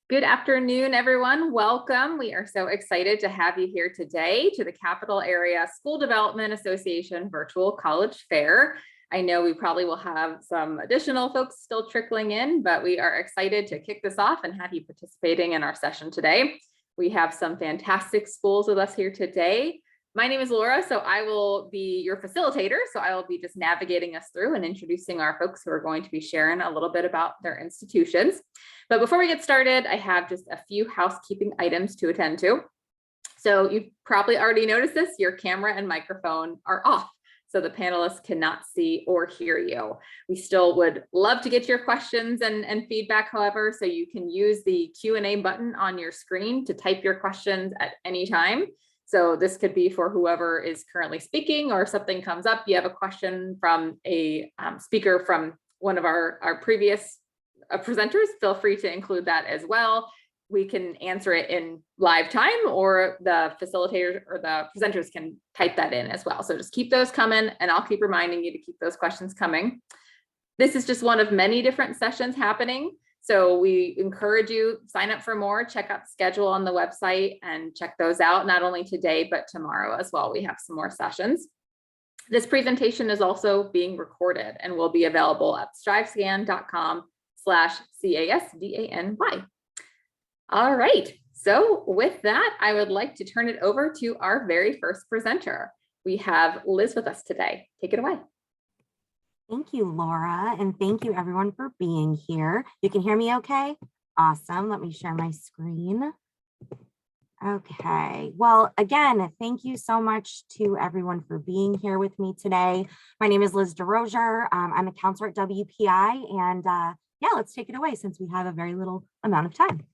Good afternoon, everyone. Welcome. We are so excited to have you here today to the Capital Area School Development Association Virtual College Fair. I know we probably will have some additional folks still trickling in, but we are excited to kick this off and have you participating in our session today. We have some fantastic schools with us here today. My name is Laura, so I will be your facilitator. So I will be just navigating us through and introducing our folks who are going to be sharing a little bit about their institutions. But before we get started, I have just a few housekeeping items to attend to. So you've probably already noticed this, your camera and microphone are off, so the panelists cannot see or hear you. We still would love to get your questions and feedback, however, so you can use the Q&A button on your screen to type your questions at any time. So this could be for whoever is currently speaking, or if something comes up, you have a question from a speaker from one of our previous presenters, feel free to include that as well. We can answer it in live time, or the facilitators or the presenters can type that in as well. So just keep those coming, and I'll keep reminding you to keep those questions coming. This is just one of many different sessions happening. So we encourage you, sign up for more, check out the schedule on the website and check those out, not only today, but tomorrow as well. We have some more sessions. This presentation is also being recorded and will be available at strivescan.com/CASDANY. All right, so with that, I would like to turn it over to our very first presenter. We have Liz with us today. Take it away. Thank you, Laura, and thank you everyone for being here. You can hear me okay? Awesome. Let me share my screen. Okay, well, again, thank you so much to everyone for being here with me today. My name is Liz DeRozier. I'm a counselor at WPI, and yeah, let's take it away since we have a very little amount of time.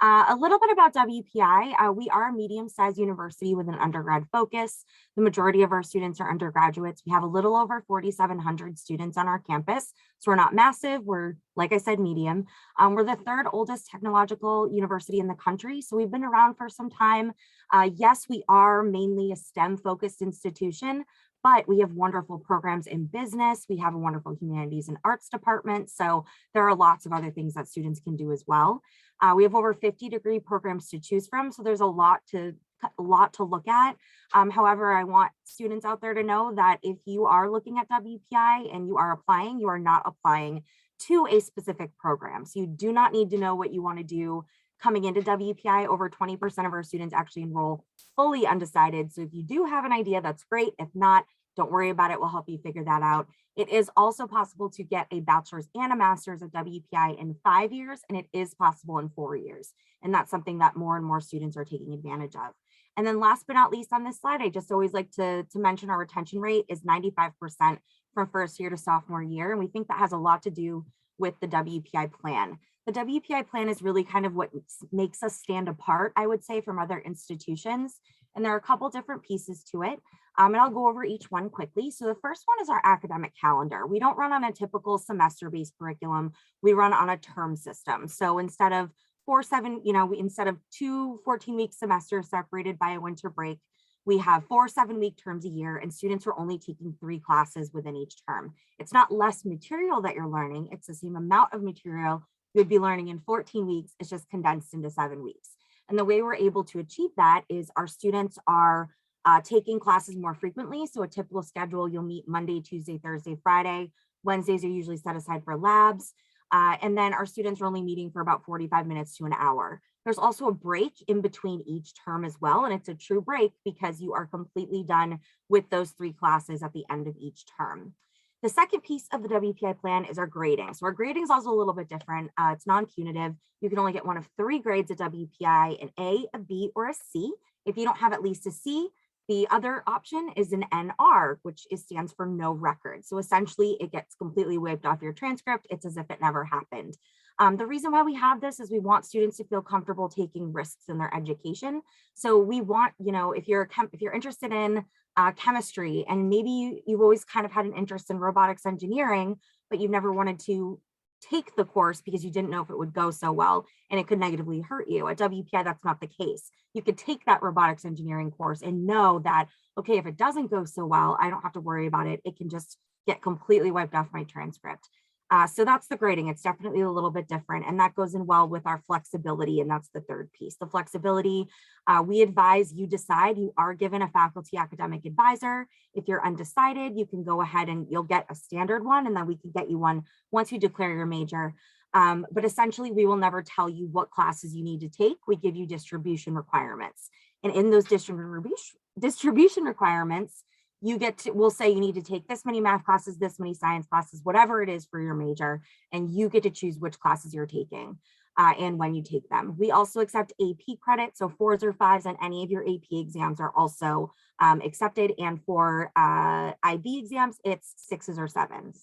A little bit about WPI. We are a medium-sized university with an undergrad focus. The majority of our students are undergraduates. We have a little over 4,700 students on our campus. So we're not massive. We're, like I said, medium. We're the third oldest technological university in the country. So we've been around for some time. Yes, we are mainly a STEM-focused institution, but we have wonderful programs in business. We have a wonderful humanities and arts department. So there are lots of other things that students can do as well. We have over 50 degree programs to choose from. So there's a lot to look at. However, I want students out there to know that if you are looking at WPI and you are applying, you are not applying to a specific program. So you do not need to know what you want to do coming into WPI. Over 20% of our students actually enroll fully undecided. So if you do have an idea, that's great. If not, don't worry about it. We'll help you figure that out. It is also possible to get a bachelor's and a master's at WPI in 5 years, and it is possible in 4 years. And that's something that more and more students are taking advantage of. And then last but not least on this slide, I just always like to mention our retention rate is 95% from first year to sophomore year. And we think that has a lot to do with the WPI plan. The WPI plan is really kind of what makes us stand apart, I would say, from other institutions. And there are a couple different pieces to it. And I'll go over each one quickly. So the first one is our academic calendar. We don't run on a typical semester-based curriculum. We run on a term system. So instead of instead of 2 14-week semesters separated by a winter break, we have 4 7-week terms a year, and students are only taking 3 classes within each term. It's not less material that you're learning. It's the same amount of material you would be learning in 14 weeks. It's just condensed into 7 weeks. And the way we're able to achieve that is our students are taking classes more frequently. So a typical schedule, you'll meet Monday, Tuesday, Thursday, Friday. Wednesdays are usually set aside for labs. And then our students are only meeting for about 45 minutes to an hour. There's also a break in between each term as well. And it's a true break because you are completely done with those 3 classes at the end of each term. The second piece of the WPI plan is our grading. So our grading is also a little bit different. It's non-punitive. You can only get one of 3 grades at WPI, an A, a B, or a C. If you don't have at least a C, the other option is an NR, which stands for no record. So essentially it gets completely wiped off your transcript. It's as if it never happened. The reason why we have this is we want students to feel comfortable taking risks in their education. So we want, if you're interested in chemistry, and maybe you've always kind of had an interest in robotics engineering, but you've never wanted to take the course because you didn't know if it would go so well and it could negatively hurt you. At WPI, that's not the case. You could take that robotics engineering course and know that, okay, if it doesn't go so well, I don't have to worry about it. It can just get completely wiped off my transcript. So that's the grading. It's definitely a little bit different, and that goes in well with our flexibility. And that's the third piece. The flexibility, we advise you decide. You are given a faculty academic advisor. If you're undecided, you can go ahead and you'll get a standard one, and then we can get you one once you declare your major. But essentially, we will never tell you what classes you need to take. We give you distribution requirements. And in those distribution requirements, you get to, we'll say you need to take this many math classes, this many science classes, whatever it is for your major, and you get to choose which classes you're taking and when you take them. We also accept AP credit, so 4s or 5s on any of your AP exams are also accepted, and for IB exams, it's 6s or 7s.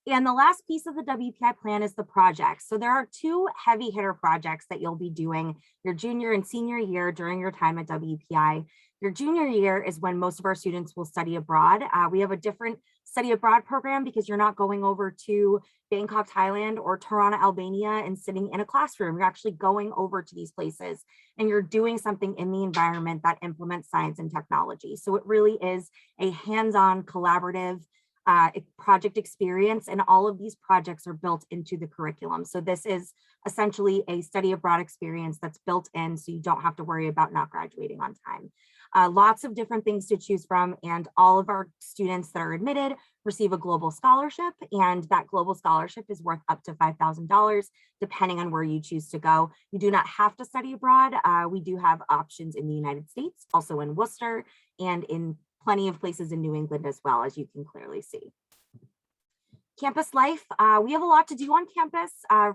And the last piece of the WPI plan is the projects. So there are 2 heavy hitter projects that you'll be doing your junior and senior year during your time at WPI. Your junior year is when most of our students will study abroad. We have a different study abroad program because you're not going over to Bangkok, Thailand or Tirana, Albania and sitting in a classroom. You're actually going over to these places and you're doing something in the environment that implements science and technology. So it really is a hands-on collaborative project experience, and all of these projects are built into the curriculum. So this is essentially a study abroad experience that's built in, so you don't have to worry about not graduating on time. Lots of different things to choose from, and all of our students that are admitted receive a global scholarship, and that global scholarship is worth up to $5,000 depending on where you choose to go. You do not have to study abroad. We do have options in the United States, also in Worcester, and in plenty of places in New England as well, as you can clearly see. Campus life, we have a lot to do on campus.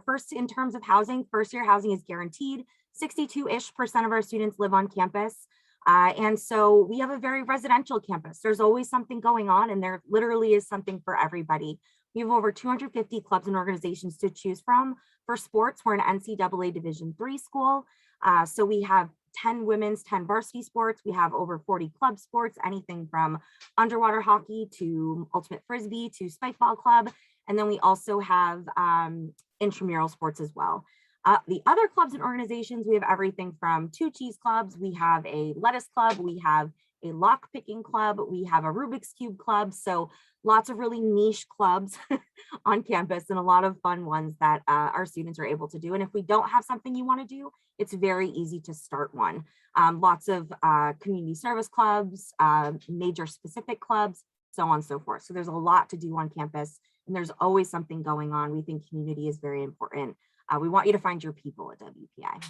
First, in terms of housing, first year housing is guaranteed. 62-ish% of our students live on campus. And so we have a very residential campus. There's always something going on, and there literally is something for everybody. We have over 250 clubs and organizations to choose from. For sports, we're an NCAA Division III school. So we have 10 women's, 10 varsity sports. We have over 40 club sports, anything from underwater hockey to ultimate frisbee to spike ball club. And then we also have intramural sports as well. The other clubs and organizations, we have everything from 2 cheese clubs. We have a lettuce club. We have a lock picking club. We have a Rubik's Cube club. So lots of really niche clubs on campus and a lot of fun ones that our students are able to do. And if we don't have something you want to do, it's very easy to start one. Lots of community service clubs, major specific clubs, so on and so forth. So there's a lot to do on campus, and there's always something going on. We think community is very important. We want you to find your people at WPI.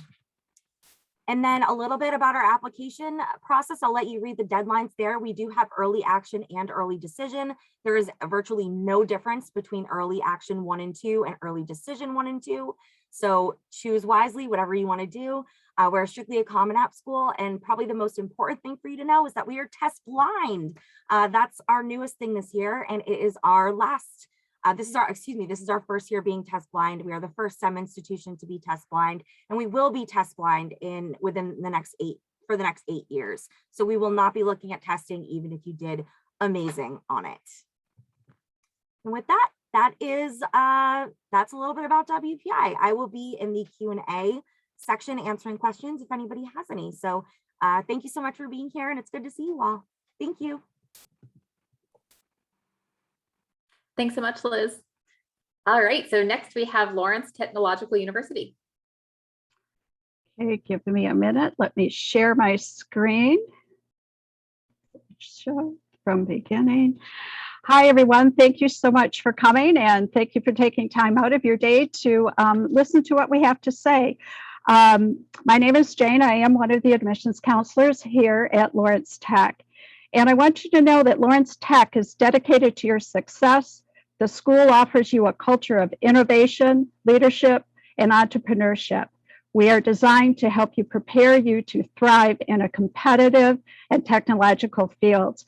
And then a little bit about our application process. I'll let you read the deadlines there. We do have early action and early decision. There is virtually no difference between early action 1 and 2 and early decision 1 and 2. So choose wisely, whatever you want to do. We're strictly a Common App school, and probably the most important thing for you to know is that we are test blind. That's our newest thing this year, and it is our last. This is our first year being test blind. We are the first STEM institution to be test blind, and we will be test blind within the next 8 years. So we will not be looking at testing, even if you did amazing on it. And with that, that's a little bit about WPI. I will be in the Q&A section answering questions if anybody has any. So thank you so much for being here, and it's good to see you all. Thank you. Thanks so much, Liz. All right, so next we have Lawrence Technological University. Okay, give me a minute. Let me share my screen. Show from beginning. Hi, everyone. Thank you so much for coming, and thank you for taking time out of your day to listen to what we have to say. My name is Jane. I am one of the admissions counselors here at Lawrence Tech. And I want you to know that Lawrence Tech is dedicated to your success. The school offers you a culture of innovation, leadership, and entrepreneurship. We are designed to help you prepare you to thrive in a competitive and technological fields,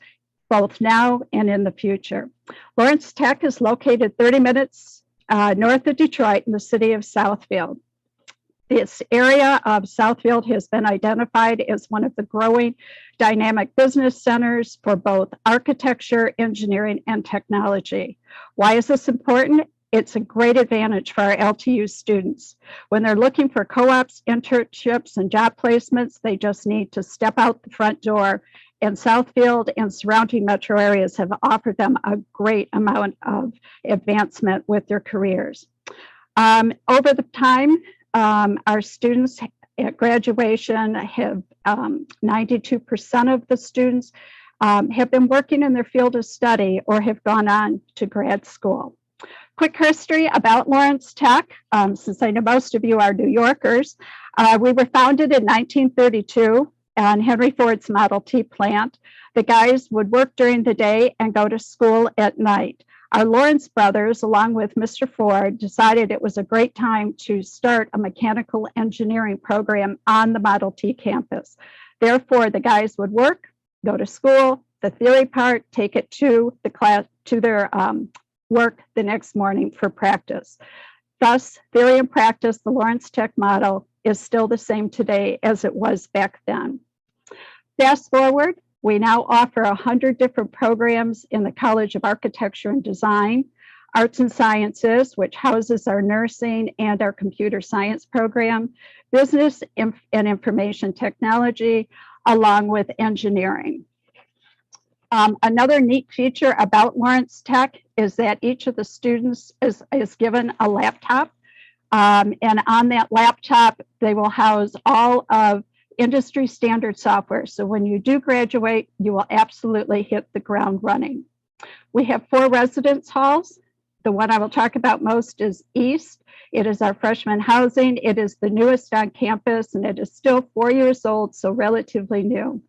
both now and in the future. Lawrence Tech is located 30 minutes north of Detroit in the city of Southfield. This area of Southfield has been identified as one of the growing dynamic business centers for both architecture, engineering, and technology. Why is this important? It's a great advantage for our LTU students. When they're looking for co-ops, internships, and job placements, they just need to step out the front door and Southfield and surrounding metro areas have offered them a great amount of advancement with their careers. Over the time, our students at graduation have 92% of the students have been working in their field of study or have gone on to grad school. Quick history about Lawrence Tech, since I know most of you are New Yorkers. We were founded in 1932 on Henry Ford's Model T plant. The guys would work during the day and go to school at night. Our Lawrence brothers, along with Mr. Ford, decided it was a great time to start a mechanical engineering program on the Model T campus. Therefore, the guys would work, go to school, the theory part, take it to the class, to their work the next morning for practice. Thus, theory and practice, the Lawrence Tech model is still the same today as it was back then. Fast forward, we now offer 100 different programs in the College of Architecture and Design, Arts and Sciences, which houses our nursing and our computer science program, business and information technology, along with engineering. Another neat feature about Lawrence Tech is that each of the students is given a laptop. And on that laptop, they will house all of industry standard software. So when you do graduate, you will absolutely hit the ground running. We have 4 residence halls. The one I will talk about most is East. It is our freshman housing. It is the newest on campus, and it is still 4 years old, so relatively new.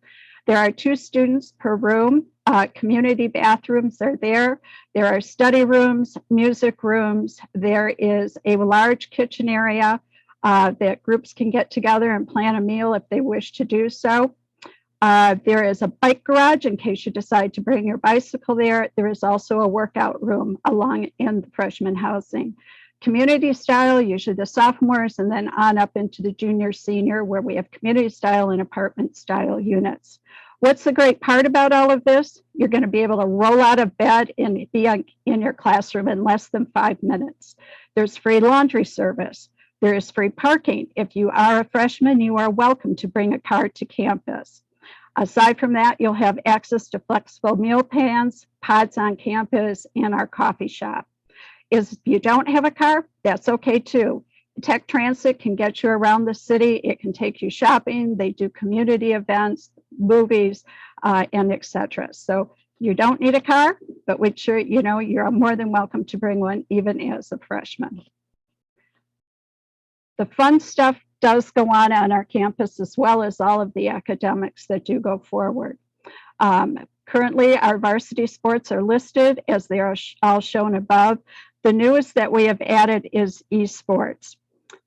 There are 2 students per room. Community bathrooms are there. There are study rooms, music rooms. There is a large kitchen area that groups can get together and plan a meal if they wish to do so. There is a bike garage in case you decide to bring your bicycle there. There is also a workout room along in the freshman housing. Community style, usually the sophomores, and then on up into the junior, senior, where we have community style and apartment style units. What's the great part about all of this? You're going to be able to roll out of bed and be in your classroom in less than 5 minutes. There's free laundry service. There is free parking. If you are a freshman, you are welcome to bring a car to campus. Aside from that, you'll have access to flexible meal plans, pods on campus, and our coffee shop. If you don't have a car, that's okay too. Tech Transit can get you around the city. It can take you shopping. They do community events, movies, and etc. So you don't need a car, but we sure, you're more than welcome to bring one even as a freshman. The fun stuff does go on our campus, as well as all of the academics that do go forward. Currently, our varsity sports are listed as they are all shown above. The newest that we have added is esports.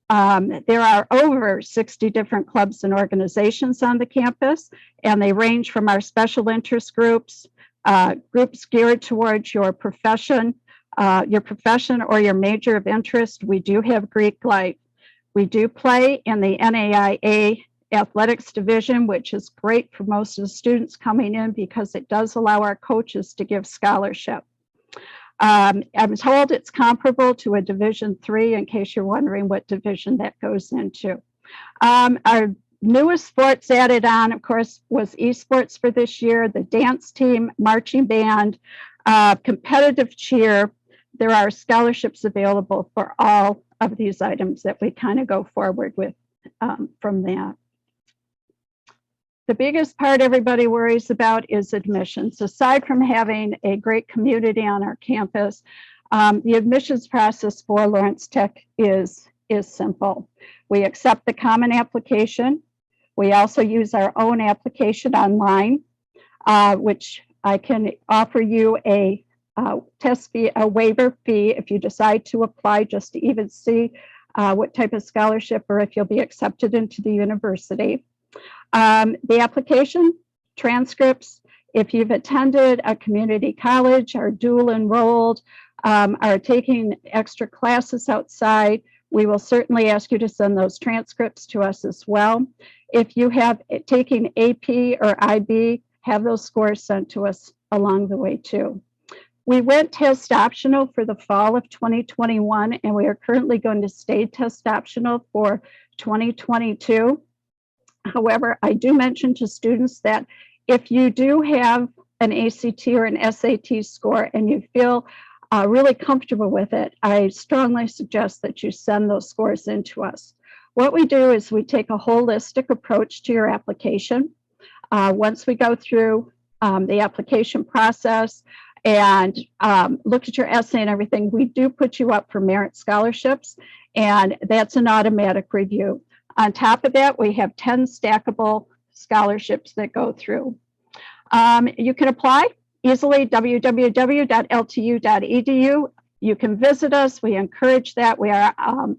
There are over 60 different clubs and organizations on the campus, and they range from our special interest groups, groups geared towards your profession or your major of interest. We do have Greek life. We do play in the NAIA athletics division, which is great for most of the students coming in because it does allow our coaches to give scholarship. I'm told it's comparable to a Division III, in case you're wondering what division that goes into. Our newest sports added on, of course, was esports for this year, the dance team, marching band, competitive cheer. There are scholarships available for all of these items that we kind of go forward with from that. The biggest part everybody worries about is admissions. Aside from having a great community on our campus, the admissions process for Lawrence Tech is simple. We accept the common application. We also use our own application online, which I can offer you a test fee, a waiver fee if you decide to apply, just to even see what type of scholarship or if you'll be accepted into the university. The application, transcripts, if you've attended a community college, are dual enrolled, are taking extra classes outside, we will certainly ask you to send those transcripts to us as well. If you have taken AP or IB, have those scores sent to us along the way too. We went test optional for the fall of 2021, and we are currently going to stay test optional for 2022. However, I do mention to students that If you do have an ACT or an SAT score and you feel really comfortable with it, I strongly suggest that you send those scores in to us. What we do is we take a holistic approach to your application. Once we go through the application process and look at your essay and everything, we do put you up for merit scholarships, and that's an automatic review. On top of that, we have 10 stackable scholarships that go through. You can apply easily, www.ltu.edu. You can visit us. We encourage that. We are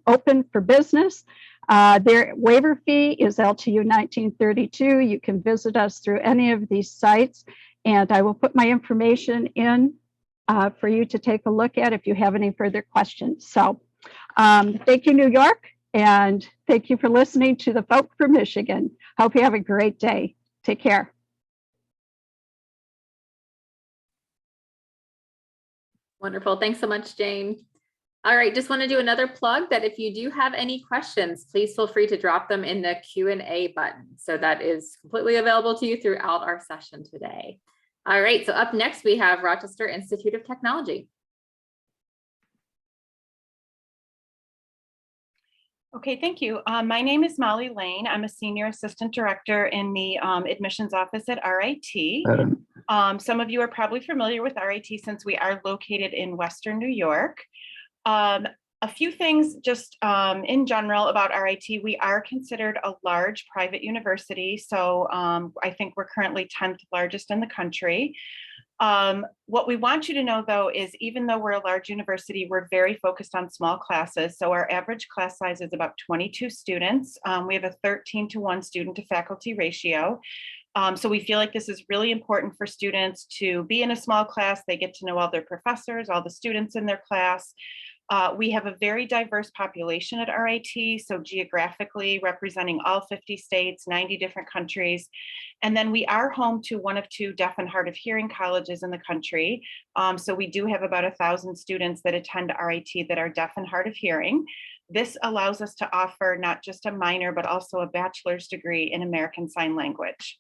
open for business. Their waiver fee is LTU 1932. You can visit us through any of these sites, and I will put my information in for you to take a look at if you have any further questions. So thank you, New York, and thank you for listening to the folk from Michigan. Hope you have a great day. Take care. Wonderful. Thanks so much, Jane. All right, just want to do another plug that if you do have any questions, please feel free to drop them in the Q&A button. So that is completely available to you throughout our session today. All right, so up next we have Rochester Institute of Technology. Okay, thank you. My name is Molly Lane. I'm a Senior Assistant Director in the Admissions Office at RIT. Some of you are probably familiar with RIT since we are located in Western New York. A few things just in general about RIT. We are considered a large private university. So I think we're currently 10th largest in the country. What we want you to know, though, is even though we're a large university, we're very focused on small classes. So our average class size is about 22 students. We have a 13-to-1 student to faculty ratio. So we feel like this is really important for students to be in a small class. They get to know all their professors, all the students in their class. We have a very diverse population at RIT, so geographically representing all 50 states, 90 different countries. And then we are home to one of 2 deaf and hard of hearing colleges in the country. So we do have about 1,000 students that attend RIT that are deaf and hard of hearing. This allows us to offer not just a minor, but also a bachelor's degree in American Sign Language.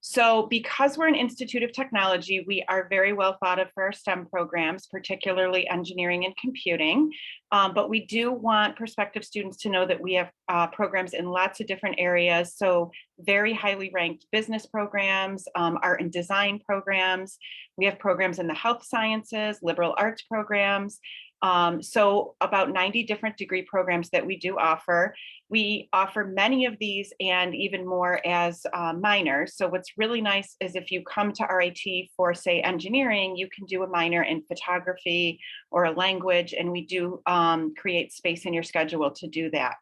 So because we're an Institute of Technology, we are very well thought of for our STEM programs, particularly engineering and computing. But we do want prospective students to know that we have programs in lots of different areas. So very highly ranked business programs, art and design programs. We have programs in the health sciences, liberal arts programs. So about 90 different degree programs that we do offer. We offer many of these and even more as minors. So what's really nice is if you come to RIT for, say, engineering, you can do a minor in photography or a language, and we do create space in your schedule to do that.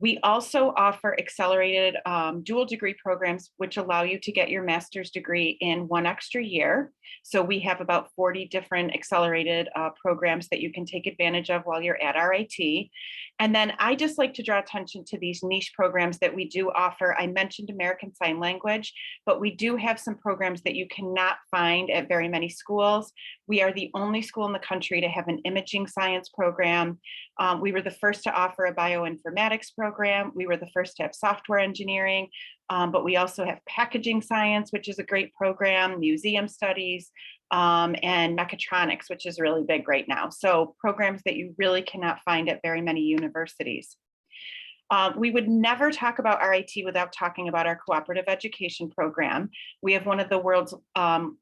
We also offer accelerated dual degree programs, which allow you to get your master's degree in 1 extra year. So we have about 40 different accelerated programs that you can take advantage of while you're at RIT. And then I just like to draw attention to these niche programs that we do offer. I mentioned American Sign Language, but we do have some programs that you cannot find at very many schools. We are the only school in the country to have an imaging science program. We were the first to offer a bioinformatics program. We were the first to have software engineering, but we also have packaging science, which is a great program, museum studies, and mechatronics, which is really big right now. So programs that you really cannot find at very many universities. We would never talk about RIT without talking about our cooperative education program. We have one of the world's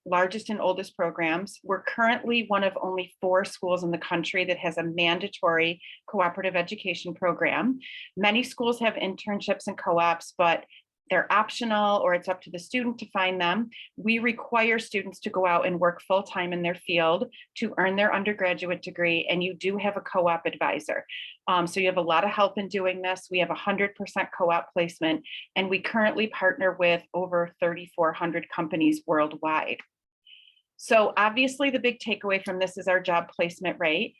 largest and oldest programs. We're currently one of only 4 schools in the country that has a mandatory cooperative education program. Many schools have internships and co-ops, but they're optional or it's up to the student to find them. We require students to go out and work full-time in their field to earn their undergraduate degree, and you do have a co-op advisor. So you have a lot of help in doing this. We have 100% co-op placement, and we currently partner with over 3,400 companies worldwide. So obviously the big takeaway from this is our job placement rate.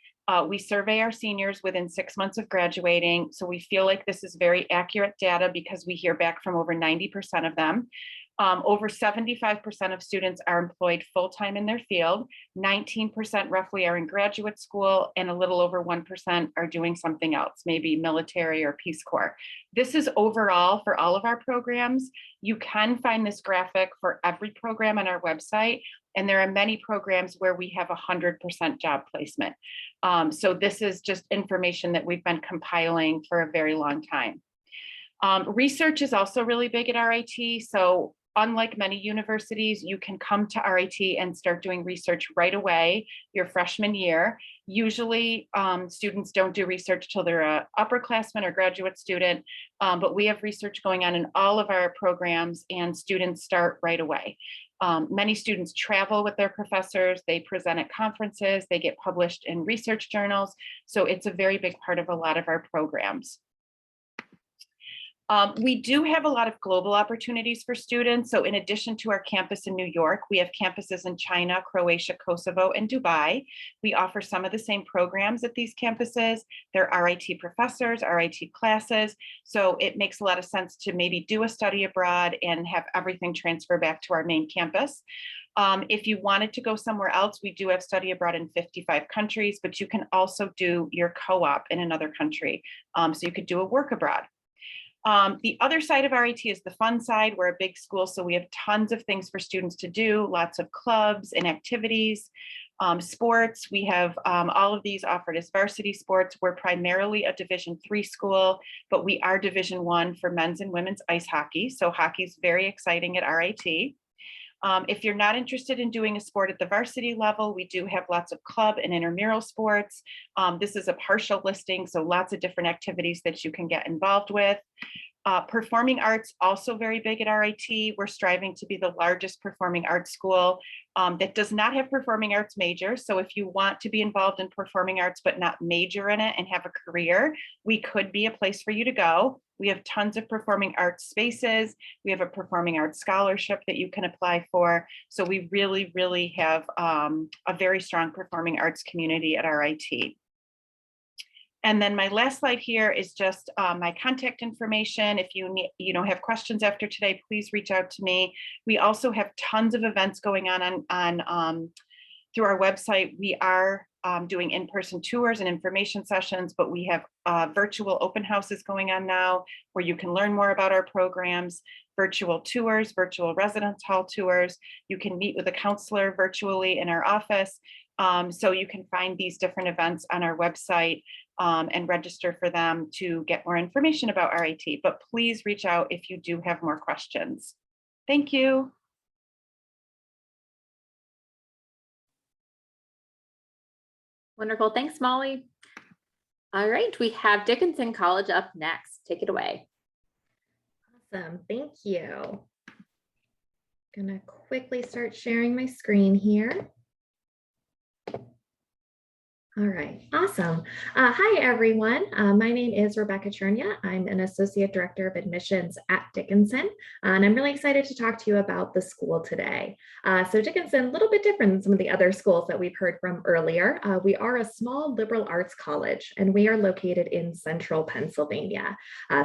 We survey our seniors within 6 months of graduating. So we feel like this is very accurate data because we hear back from over 90% of them. Over 75% of students are employed full-time in their field, 19% roughly are in graduate school, and a little over 1% are doing something else, maybe military or Peace Corps. This is overall for all of our programs. You can find this graphic for every program on our website, and there are many programs where we have 100% job placement. So this is just information that we've been compiling for a very long time. Research is also really big at RIT. So unlike many universities, you can come to RIT and start doing research right away your freshman year. Usually students don't do research till they're an upperclassman or graduate student, but we have research going on in all of our programs and students start right away. Many students travel with their professors, they present at conferences, they get published in research journals. So it's a very big part of a lot of our programs. We do have a lot of global opportunities for students. So in addition to our campus in New York, we have campuses in China, Croatia, Kosovo, and Dubai. We offer some of the same programs at these campuses. They're RIT professors, RIT classes. So it makes a lot of sense to maybe do a study abroad and have everything transfer back to our main campus. If you wanted to go somewhere else, we do have study abroad in 55 countries, but you can also do your co-op in another country. So you could do a work abroad. The other side of RIT is the fun side. We're a big school, so we have tons of things for students to do, lots of clubs and activities, sports. We have all of these offered as varsity sports. We're primarily a Division III school, but we are Division I for men's and women's ice hockey. So hockey is very exciting at RIT. If you're not interested in doing a sport at the varsity level, we do have lots of club and intramural sports. This is a partial listing, so lots of different activities that you can get involved with. Performing arts, also very big at RIT. We're striving to be the largest performing arts school that does not have performing arts majors. So if you want to be involved in performing arts but not major in it and have a career, we could be a place for you to go. We have tons of performing arts spaces. We have a performing arts scholarship that you can apply for. So we really, really have a very strong performing arts community at RIT. And then my last slide here is just my contact information. If you need, have questions after today, please reach out to me. We also have tons of events going on through our website. We are doing in-person tours and information sessions, but we have virtual open houses going on now where you can learn more about our programs, virtual tours, virtual residence hall tours. You can meet with a counselor virtually in our office. So you can find these different events on our website and register for them to get more information about RIT, but please reach out if you do have more questions. Thank you. Wonderful. Thanks, Molly. All right, we have Dickinson College up next. Take it away. Awesome. Thank you. Gonna quickly start sharing my screen here. All right, awesome. Hi, everyone. My name is Rebecca Chernia. I'm an Associate Director of Admissions at Dickinson, and I'm really excited to talk to you about the school today. So Dickinson, a little bit different than some of the other schools that we've heard from earlier. We are a small liberal arts college, and we are located in central Pennsylvania.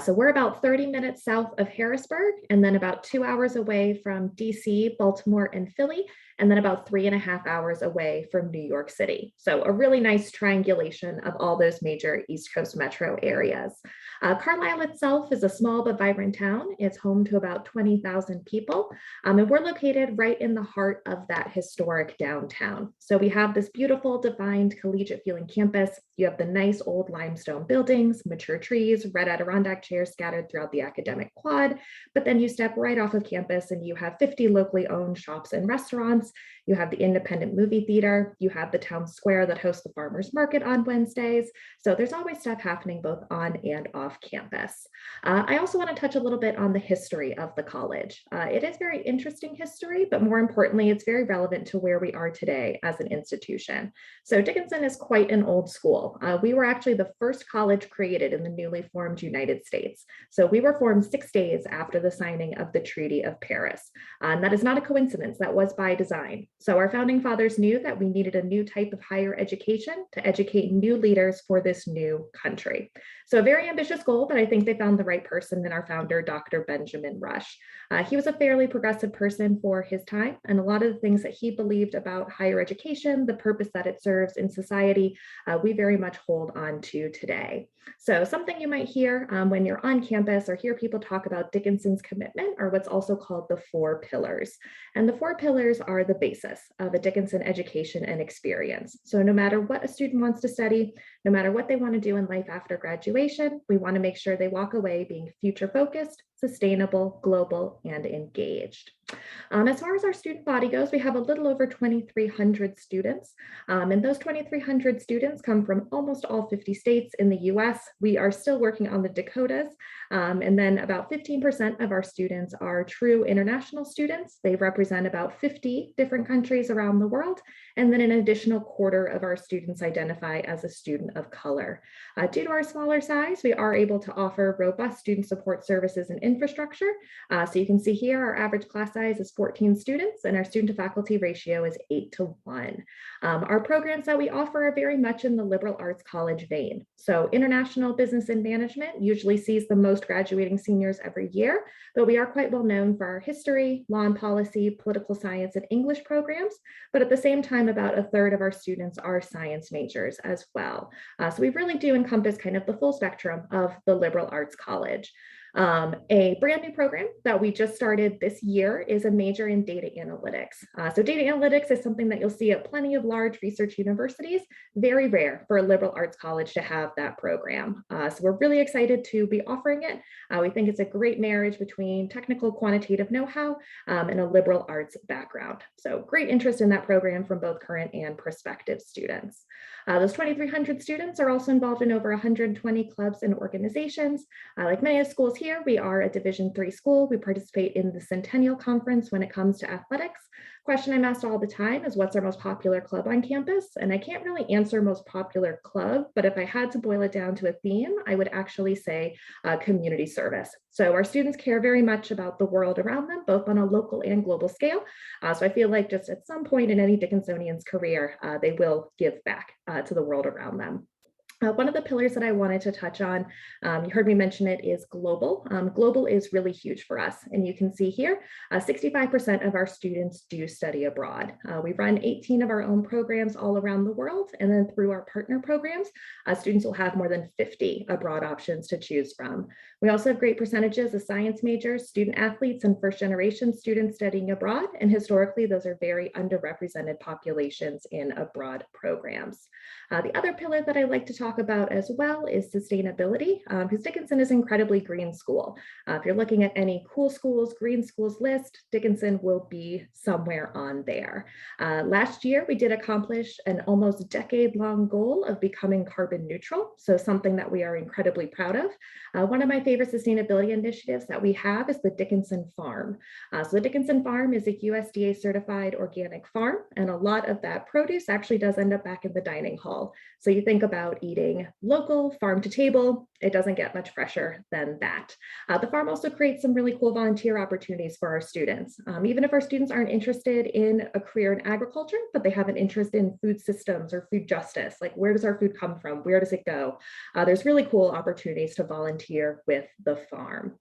So we're about 30 minutes south of Harrisburg, and then about 2 hours away from DC, Baltimore, and Philly, and then about 3.5 hours away from New York City. So a really nice triangulation of all those major East Coast metro areas. Carlisle itself is a small but vibrant town. It's home to about 20,000 people, and we're located right in the heart of that historic downtown. So we have this beautiful, defined, collegiate feeling campus. You have the nice old limestone buildings, mature trees, red Adirondack chairs scattered throughout the academic quad, but then you step right off of campus and you have 50 locally owned shops and restaurants. You have the independent movie theater. You have the town square that hosts the farmers market on Wednesdays. So there's always stuff happening both on and off campus. I also want to touch a little bit on the history of the college. It is very interesting history, but more importantly, it's very relevant to where we are today as an institution. So Dickinson is quite an old school. We were actually the first college created in the newly formed United States. So we were formed 6 days after the signing of the Treaty of Paris. And that is not a coincidence. That was by design. So our founding fathers knew that we needed a new type of higher education to educate new leaders for this new country. So a very ambitious ambitious goal, but I think they found the right person in our founder, Dr. Benjamin Rush. He was a fairly progressive person for his time, and a lot of the things that he believed about higher education, the purpose that it serves in society, we very much hold on to today. So something you might hear when you're on campus or hear people talk about Dickinson's commitment are what's also called the 4 pillars. And the 4 pillars are the basis of a Dickinson education and experience. So no matter what a student wants to study, no matter what they want to do in life after graduation, we want to make sure they walk away being future focused, sustainable, global, and engaged. As far as our student body goes, we have a little over 2,300 students, and those 2,300 students come from almost all 50 states in the US. We are still working on the Dakotas, and then about 15% of our students are true international students. They represent about 50 different countries around the world, and then an additional quarter of our students identify as a student of color. Due to our smaller size, we are able to offer robust student support services and infrastructure. So you can see here our average class size is 14 students and our student to faculty ratio is 8:1. Our programs that we offer are very much in the liberal arts college vein. So international business and management usually sees the most graduating seniors every year, but we are quite well known for our history, law and policy, political science, and English programs. But at the same time, about a third of our students are science majors as well. So we really do encompass kind of the full spectrum of the liberal arts college. A brand new program that we just started this year is a major in data analytics. So data analytics is something that you'll see at plenty of large research universities, very rare for a liberal arts college to have that program. So we're really excited to be offering it. We think it's a great marriage between technical quantitative know-how and a liberal arts background. So great interest in that program from both current and prospective students. Those 2,300 students are also involved in over 120 clubs and organizations. Like many of schools here, we are a Division III school. We participate in the Centennial Conference when it comes to athletics. Question I'm asked all the time is what's our most popular club on campus? And I can't really answer most popular club, but if I had to boil it down to a theme, I would actually say community service. So our students care very much about the world around them, both on a local and global scale. So I feel like just at some point in any Dickinsonian's career, they will give back to the world around them. One of the pillars that I wanted to touch on, you heard me mention it, is global. Global is really huge for us. And you can see here, 65% of our students do study abroad. We run 18 of our own programs all around the world. And then through our partner programs, students will have more than 50 abroad options to choose from. We also have great percentages of science majors, student athletes, and first generation students studying abroad. And historically, those are very underrepresented populations in abroad programs. The other pillar that I like to talk about as well is sustainability, because Dickinson is an incredibly green school. If you're looking at any cool schools, green schools list, Dickinson will be somewhere on there. Last year, we did accomplish an almost decade-long goal of becoming carbon neutral, so something that we are incredibly proud of. One of my favorite sustainability initiatives that we have is the Dickinson Farm. So the Dickinson Farm is a USDA certified organic farm, and a lot of that produce actually does end up back in the dining hall. So you think about eating local, farm to table, it doesn't get much fresher than that. The farm also creates some really cool volunteer opportunities for our students. Even if our students aren't interested in a career in agriculture, but they have an interest in food systems or food justice, like where does our food come from? Where does it go? There's really cool opportunities to volunteer with the farm.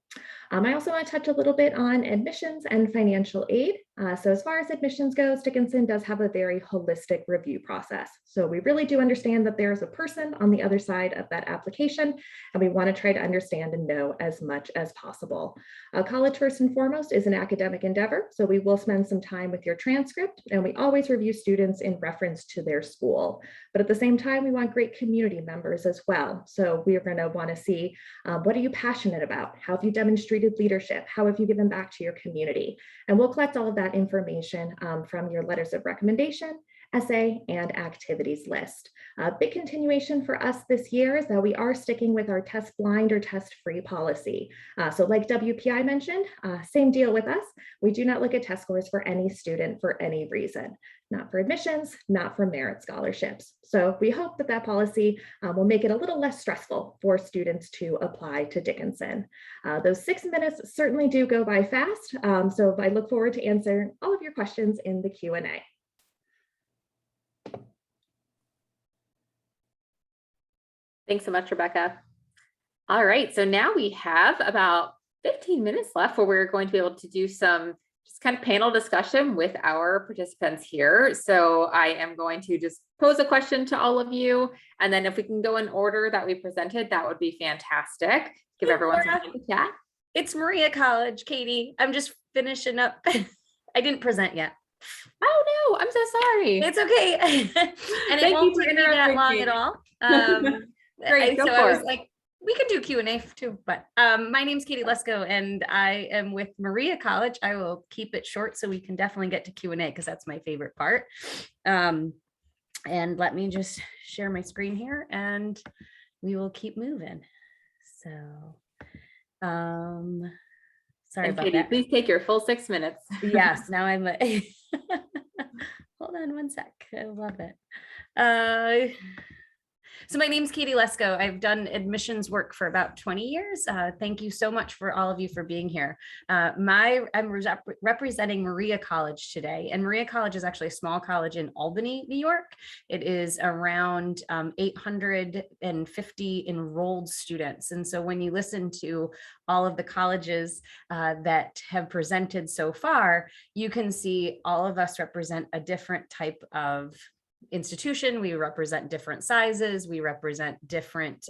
I also want to touch a little bit on admissions and financial aid. So as far as admissions goes, Dickinson does have a very holistic review process. So we really do understand that there is a person on the other side of that application, and we want to try to understand and know as much as possible. College, first and foremost, is an academic endeavor, so we will spend some time with your transcript, and we always review students in reference to their school. But at the same time, we want great community members as well. So we are going to want to see what are you passionate about? How have you demonstrated leadership? How have you given back to your community? And we'll collect all of that information from your letters of recommendation, essay, and activities list. A big continuation for us this year is that we are sticking with our test blind or test free policy. So like WPI mentioned, same deal with us. We do not look at test scores for any student for any reason, not for admissions, not for merit scholarships. So we hope that that policy will make it a little less stressful for students to apply to Dickinson. Those 6 minutes certainly do go by fast. So I look forward to answering all of your questions in the Q&A. Thanks so much, Rebecca. All right, so now we have about 15 minutes left where we're going to be able to do some just kind of panel discussion with our participants here. So I am going to just pose a question to all of you, and then if we can go in order that we presented, that would be fantastic. Give everyone some time to chat. It's Maria College, Katie. I'm just finishing up. I didn't present yet. Oh no, I'm so sorry. It's okay. And it Thank you won't for take me that interrupting long me. at all. Great, go so for I was it. like, we could do Q&A too, but my name's Katie Lesko and I am with Maria College. I will keep it short so we can definitely get to Q&A because that's my favorite part. And let me just share my screen here and we will keep moving. So, sorry about Katie, that. please take your full 6 minutes. Yes, now I'm hold on one sec. I love it. So my name's Katie Lesko. I've done admissions work for about 20 years. Thank you so much for all of you for being here. I'm representing Maria College today, and Maria College is actually a small college in Albany, New York. It is around 850 enrolled students. And so when you listen to all of the colleges that have presented so far, you can see all of us represent a different type of institution. We represent different sizes, we represent different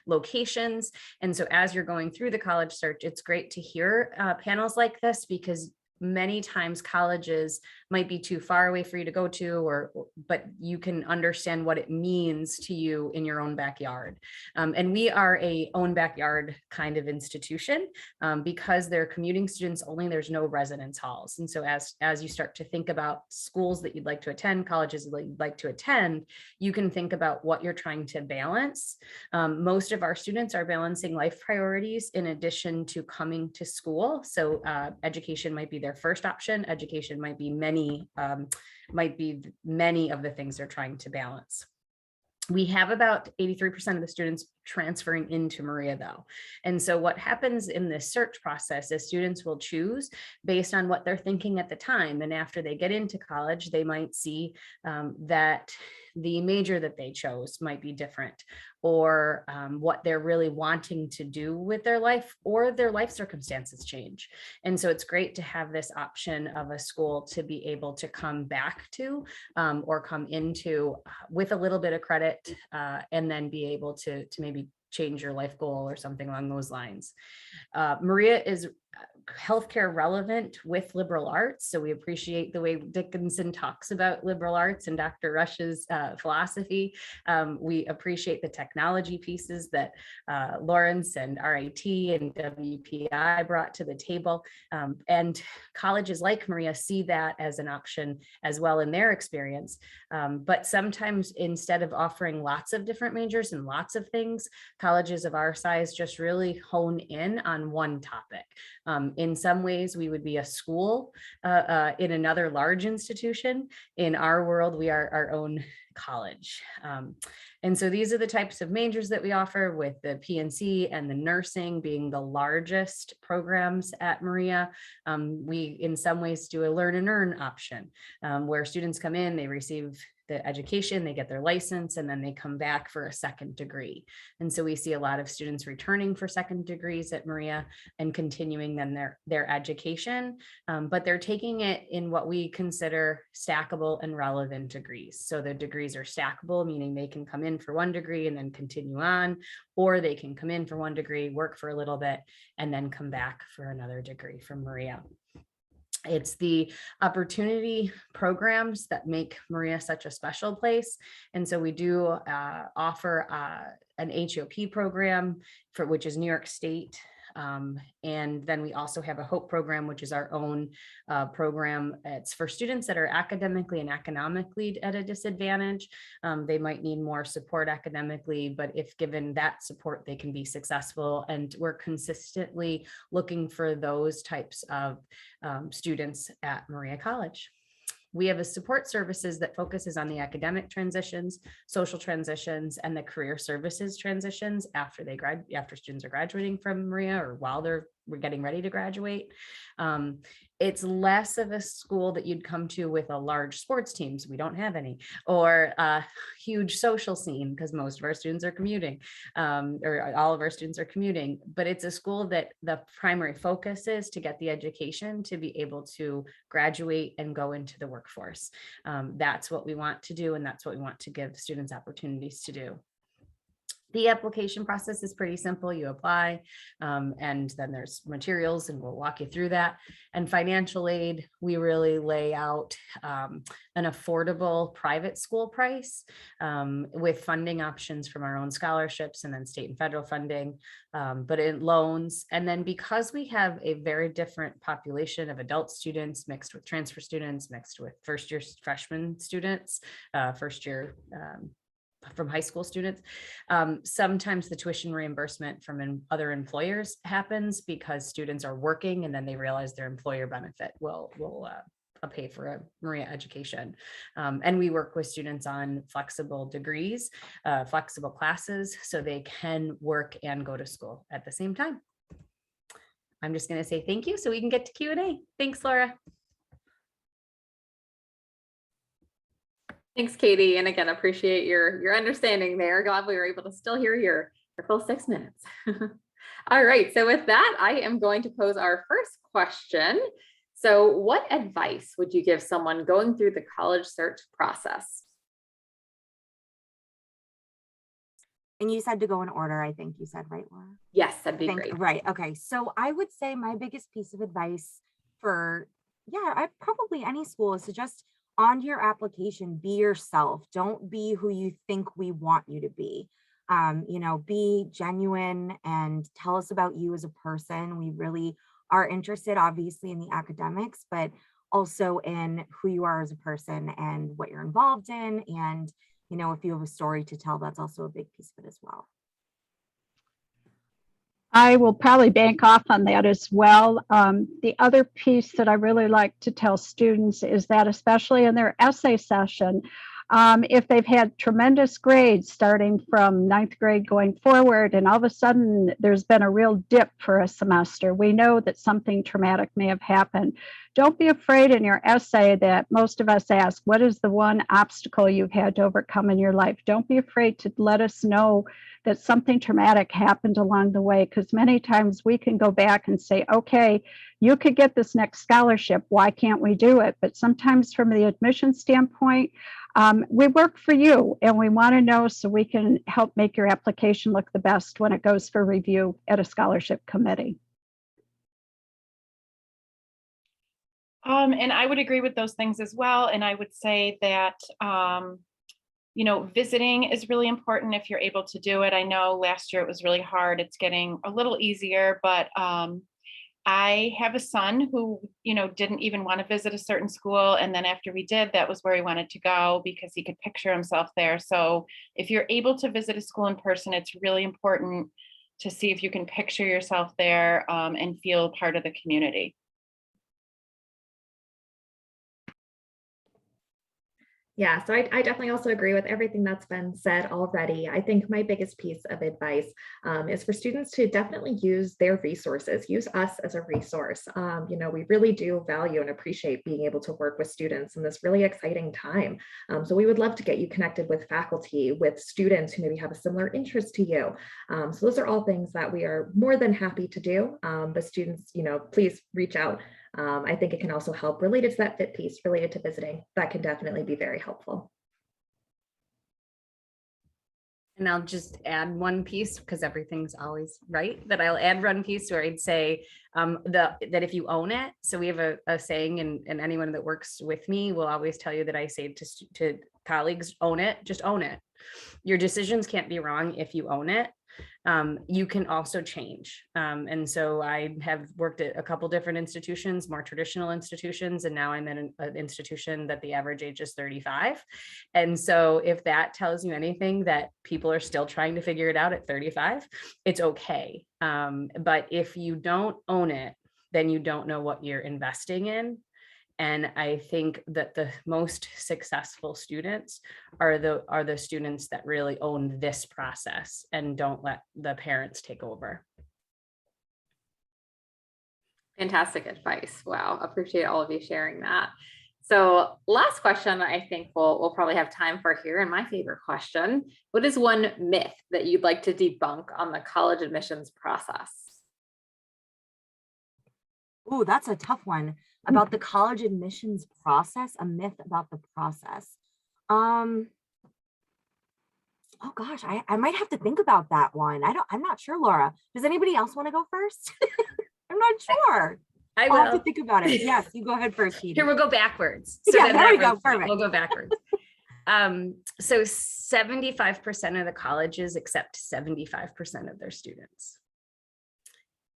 locations. And so as you're going through the college search, it's great to hear panels like this because many times colleges might be too far away for you to go to, but you can understand what it means to you in your own backyard. And we are a own backyard kind of institution because they're commuting students only, there's no residence halls. And so as you start to think about schools that you'd like to attend, colleges that you'd like to attend, you can think about what you're trying to balance. Most of our students are balancing life priorities in addition to coming to school. So education might be their first option. Education might be many of the things they're trying to balance. We have about 83% of the students transferring into Maria though. And so what happens in this search process is students will choose based on what they're thinking at the time. And after they get into college, they might see that the major that they chose might be different, or what they're really wanting to do with their life, or their life circumstances change. And so it's great to have this option of a school to be able to come back to or come into with a little bit of credit and then be able to maybe change your life goal or something along those lines. Maria is healthcare relevant with liberal arts. So we appreciate the way Dickinson talks about liberal arts and Dr. Rush's philosophy. We appreciate the technology pieces that Lawrence and RIT and WPI brought to the table. And colleges like Maria see that as an option as well in their experience. But sometimes instead of offering lots of different majors and lots of things, colleges of our size just really hone in on one topic. In some ways, we would be a school in another large institution. In our world, we are our own college. And so these are the types of majors that we offer, with the PNC and the nursing being the largest programs at Maria. We, in some ways, do a learn and earn option where students come in, they receive the education, they get their license, and then they come back for a second degree. And so we see a lot of students returning for second degrees at Maria and continuing then their education, but they're taking it in what we consider stackable and relevant degrees. So the degrees are stackable, meaning they can come in for one degree and then continue on, or they can come in for one degree, work for a little bit, and then come back for another degree from Maria. It's the opportunity programs that make Maria such a special place. And so we do offer an HOP program, which is New York State. And then we also have a HOPE program, which is our own program. It's for students that are academically and economically at a disadvantage. They might need more support academically, but if given that support, they can be successful. And we're consistently looking for those types of students at Maria College. We have a support services that focuses on the academic transitions, social transitions, and the career services transitions after students are graduating from Maria, or while they're we're getting ready to graduate. It's less of a school that you'd come to with a large sports teams. We don't have any, or a huge social scene because most of our students are commuting, or all of our students are commuting. But it's a school that the primary focus is to get the education to be able to graduate and go into the workforce. That's what we want to do, and that's what we want to give students opportunities to do. The application process is pretty simple. You apply, and then there's materials, and we'll walk you through that. And financial aid, we really lay out an affordable private school price with funding options from our own scholarships and then state and federal funding, but in loans. And then because we have a very different population of adult students mixed with transfer students, mixed with first year freshman students, first year from high school students. Sometimes the tuition reimbursement from other employers happens because students are working and then they realize their employer benefit will pay for a Maria education. And we work with students on flexible degrees, flexible classes, so they can work and go to school at the same time. I'm just going to say thank you so we can get to Q&A. Thanks, Laura. Thanks, Katie. And again, appreciate your understanding there. Glad we were able to still hear your full 6 minutes. All right. So with that, I am going to pose our first question. So what advice would you give someone going through the college search process? And you said to go in order, I think you said, right, Laura? Yes, that'd be great. Right. Okay. So I would say my biggest piece of advice for, probably any school is to just on your application, be yourself. Don't be who you think we want you to be. Be genuine and tell us about you as a person. We really are interested, obviously, in the academics, but also in who you are as a person and what you're involved in. And, if you have a story to tell, that's also a big piece of it as well. I will probably bank off on that as well. The other piece that I really like to tell students is that, especially in their essay session, if they've had tremendous grades starting from 9th grade going forward, and all of a sudden there's been a real dip for a semester, we know that something traumatic may have happened. Don't be afraid in your essay that most of us ask, what is the one obstacle you've had to overcome in your life? Don't be afraid to let us know that something traumatic happened along the way, because many times we can go back and say, okay, you could get this next scholarship. Why can't we do it? But sometimes from the admission standpoint, we work for you and we want to know so we can help make your application look the best when it goes for review at a scholarship committee. And I would agree with those things as well. And I would say that, visiting is really important if you're able to do it. I know last year it was really hard. It's getting a little easier, but I have a son who, didn't even want to visit a certain school. And then after we did, that was where he wanted to go because he could picture himself there. So if you're able to visit a school in person, it's really important to see if you can picture yourself there and feel part of the community. Yeah, so I definitely also agree with everything that's been said already. I think my biggest piece of advice is for students to definitely use their resources, use us as a resource. We really do value and appreciate being able to work with students in this really exciting time. So we would love to get you connected with faculty, with students who maybe have a similar interest to you. So those are all things that we are more than happy to do. But students, please reach out. I think it can also help related to that fit piece, related to visiting. That can definitely be very helpful. And I'll just add one piece because everything's always right, that I'll add one piece where I'd say that if you own it. So we have a saying, and anyone that works with me will always tell you that I say to colleagues, own it, just own it. Your decisions can't be wrong if you own it. You can also change. And so I have worked at a couple different institutions, more traditional institutions, and now I'm in an institution that the average age is 35. And so if that tells you anything, that people are still trying to figure it out at 35, it's okay. But if you don't own it, then you don't know what you're investing in. And I think that the most successful students are the students that really own this process and don't let the parents take over. Fantastic advice. Wow. Appreciate all of you sharing that. So last question I think we'll probably have time for here, and my favorite question: what is one myth that you'd like to debunk on the college admissions process? Oh, that's a tough one. About the college admissions process, a myth about the process. Oh gosh, I might have to think about that one. I'm not sure, Laura. Does anybody else want to go first? I'm not sure. I I'll have to will. think about it. Yes, you go ahead first, Katie. Here, we'll go backwards. Yeah, then there we that go. was- Perfect. We'll go backwards. So 75% of the colleges accept 75% of their students.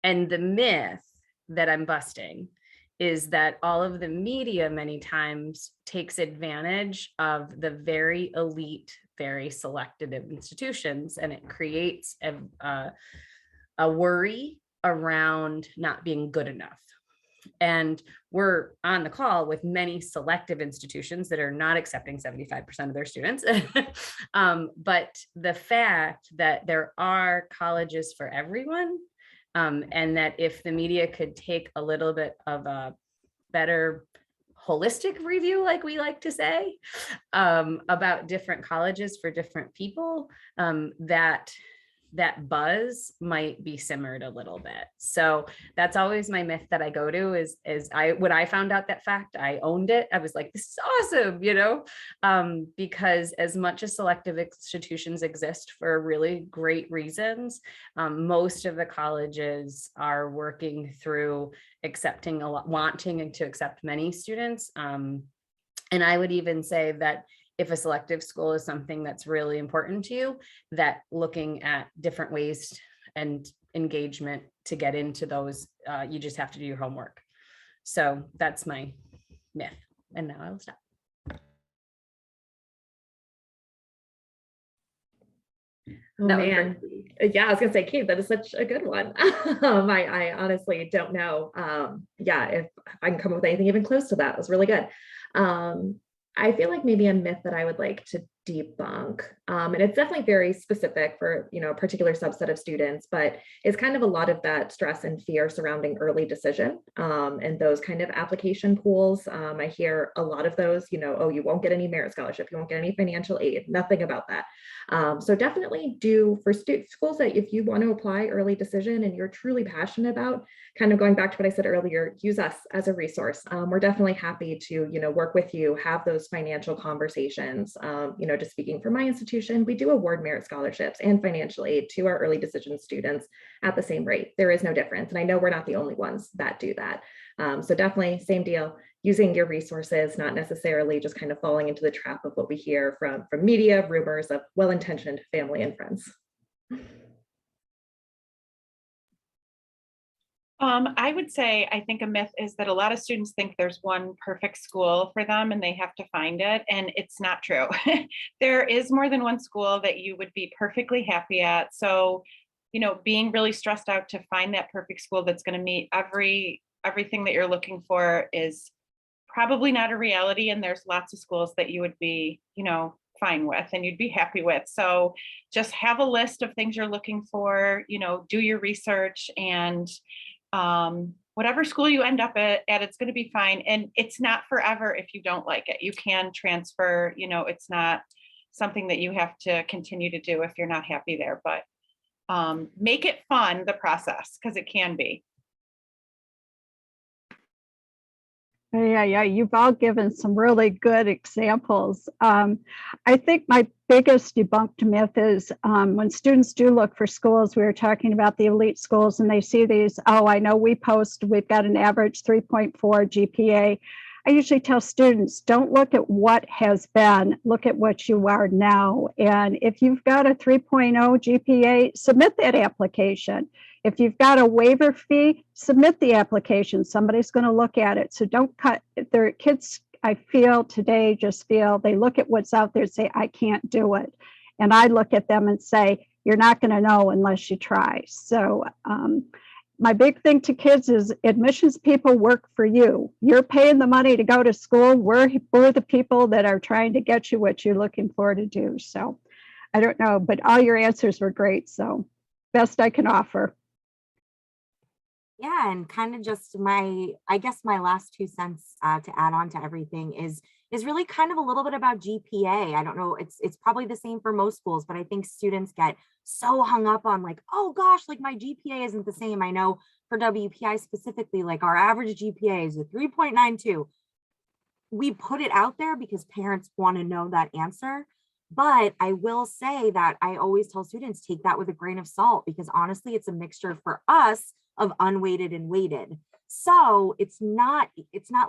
And the myth that I'm busting is that all of the media many times takes advantage of the very elite, very selective institutions, and it creates a worry around not being good enough. And we're on the call with many selective institutions that are not accepting 75% of their students. But the fact that there are colleges for everyone, and that if the media could take a little bit of a better holistic review, like we like to say, about different colleges for different people, that buzz might be simmered a little bit. So that's always my myth that I go to is when I found out that fact, I owned it. I was like, this is awesome, because as much as selective institutions exist for really great reasons, most of the colleges are working through accepting wanting to accept many students. And I would even say that if a selective school is something that's really important to you, that looking at different ways and engagement to get into those, you just have to do your homework. So that's my myth. And now I'll stop. Oh man, yeah, I was gonna say, Kate, that is such a good one. I honestly don't know. Yeah, if I can come up with anything even close to that, it was really good. I feel like maybe a myth that I would like to debunk, and it's definitely very specific for a particular subset of students, but it's kind of a lot of that stress and fear surrounding early decision, and those kind of application pools. I hear a lot of those, oh, you won't get any merit scholarship, you won't get any financial aid, nothing about that. So definitely do for schools that if you want to apply early decision and you're truly passionate about, kind of going back to what I said earlier, use us as a resource. We're definitely happy to, work with you, have those financial conversations. Just speaking for my institution, we do award merit scholarships and financial aid to our early decision students at the same rate. There is no difference. And I know we're not the only ones that do that. So definitely same deal, using your resources, not necessarily just kind of falling into the trap of what we hear from media, rumors of well-intentioned family and friends. I would say, I think a myth is that a lot of students think there's one perfect school for them and they have to find it, and it's not true. There is more than one school that you would be perfectly happy at. So, being really stressed out to find that perfect school that's going to meet everything that you're looking for is probably not a reality. And there's lots of schools that you would be, fine with and you'd be happy with. So just have a list of things you're looking for, do your research, and whatever school you end up at, it's going to be fine. And it's not forever if you don't like it. You can transfer, it's not something that you have to continue to do if you're not happy there, but make it fun, the process, because it can be. Yeah, you've all given some really good examples. I think my biggest debunked myth is when students do look for schools, we were talking about the elite schools, and they see these, oh, I know we've got an average 3.4 GPA. I usually tell students, don't look at what has been, look at what you are now. And if you've got a 3.0 GPA, submit that application. If you've got a waiver fee, submit the application. Somebody's going to look at it. So don't cut their kids. I feel today they look at what's out there and say, I can't do it. And I look at them and say, you're not going to know unless you try. So my big thing to kids is admissions people work for you. You're paying the money to go to school. We're the people that are trying to get you what you're looking for to do. So I don't know, but all your answers were great. So best I can offer. Yeah, and kind of just I guess my last 2 cents to add on to everything is really kind of a little bit about GPA. I don't know, it's probably the same for most schools, but I think students get so hung up on like, oh gosh, like my GPA isn't the same. I know for WPI specifically, like our average GPA is a 3.92. We put it out there because parents want to know that answer. But I will say that I always tell students take that with a grain of salt, because honestly, it's a mixture for us of unweighted and weighted. So it's not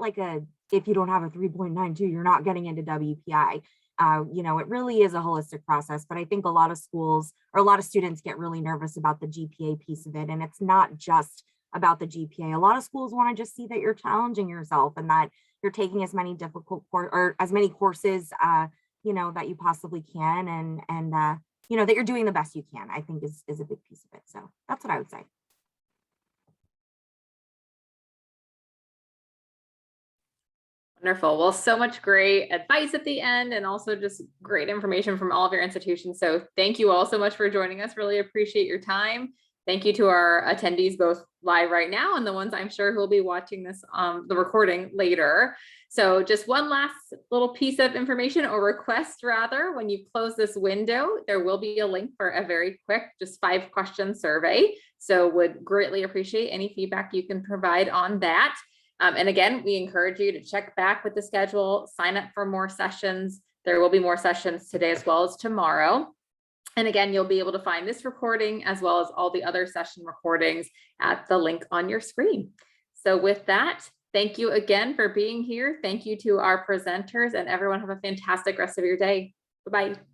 like if you don't have a 3.92, you're not getting into WPI. It really is a holistic process, but I think a lot of schools or a lot of students get really nervous about the GPA piece of it. And it's not just about the GPA. A lot of schools want to just see that you're challenging yourself and that you're taking as many difficult or as many courses that you possibly can, and that you're doing the best you can, I think is a big piece of it. So that's what I would say. Wonderful. Well, so much great advice at the end, and also just great information from all of your institutions. So thank you all so much for joining us. Really appreciate your time. Thank you to our attendees, both live right now and the ones I'm sure who will be watching this the recording later. So just one last little piece of information, or request rather, when you close this window, there will be a link for a very quick, just 5-question survey. So would greatly appreciate any feedback you can provide on that. And again, we encourage you to check back with the schedule, sign up for more sessions. There will be more sessions today as well as tomorrow. And again, you'll be able to find this recording as well as all the other session recordings at the link on your screen. So with that, thank you again for being here. Thank you to our presenters, and everyone have a fantastic rest of your day. Bye-bye.